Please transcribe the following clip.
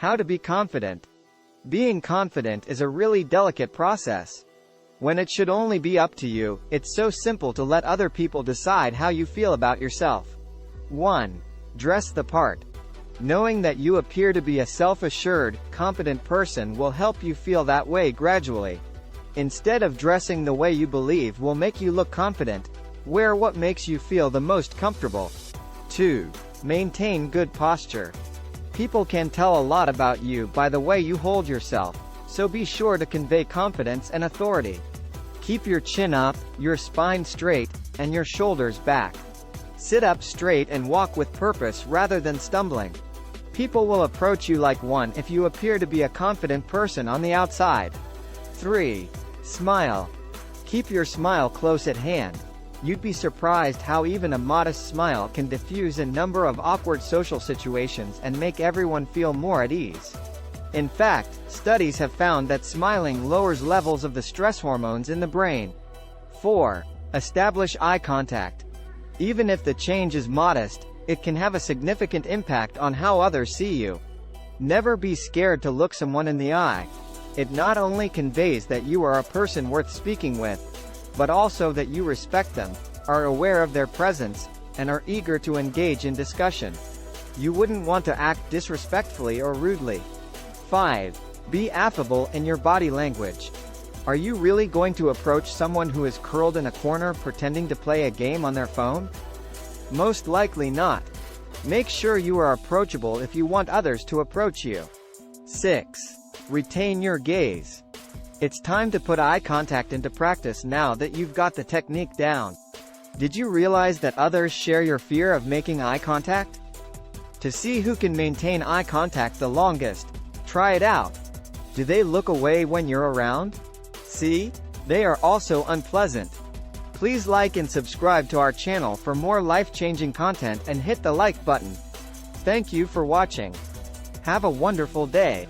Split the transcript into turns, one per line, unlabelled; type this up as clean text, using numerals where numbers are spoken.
How to be confident. Being confident is a really delicate process. When it should only be up to you, it's so simple to let other people decide how you feel about yourself. 1. Dress the part. Knowing that you appear to be a self-assured, confident person will help you feel that way gradually. Instead of dressing the way you believe will make you look confident, wear what makes you feel the most comfortable. 2. Maintain good posture. People can tell a lot about you by the way you hold yourself, so be sure to convey confidence and authority. Keep your chin up, your spine straight, and your shoulders back. Sit up straight and walk with purpose rather than stumbling. People will approach you like one if you appear to be a confident person on the outside. 3. Smile. Keep your smile close at hand. You'd be surprised how even a modest smile can diffuse a number of awkward social situations and make everyone feel more at ease. In fact, studies have found that smiling lowers levels of the stress hormones in the brain. 4. Establish eye contact. Even if the change is modest, it can have a significant impact on how others see you. Never be scared to look someone in the eye. It not only conveys that you are a person worth speaking with, but also that you respect them, are aware of their presence, and are eager to engage in discussion. You wouldn't want to act disrespectfully or rudely. 5. Be affable in your body language. Are you really going to approach someone who is curled in a corner pretending to play a game on their phone? Most likely not. Make sure you are approachable if you want others to approach you. 6. Retain your gaze. It's time to put eye contact into practice now that you've got the technique down. Did you realize that others share your fear of making eye contact? To see who can maintain eye contact the longest, try it out. Do they look away when you're around? See? They are also unpleasant. Please like and subscribe to our channel for more life-changing content and hit the like button. Thank you for watching. Have a wonderful day.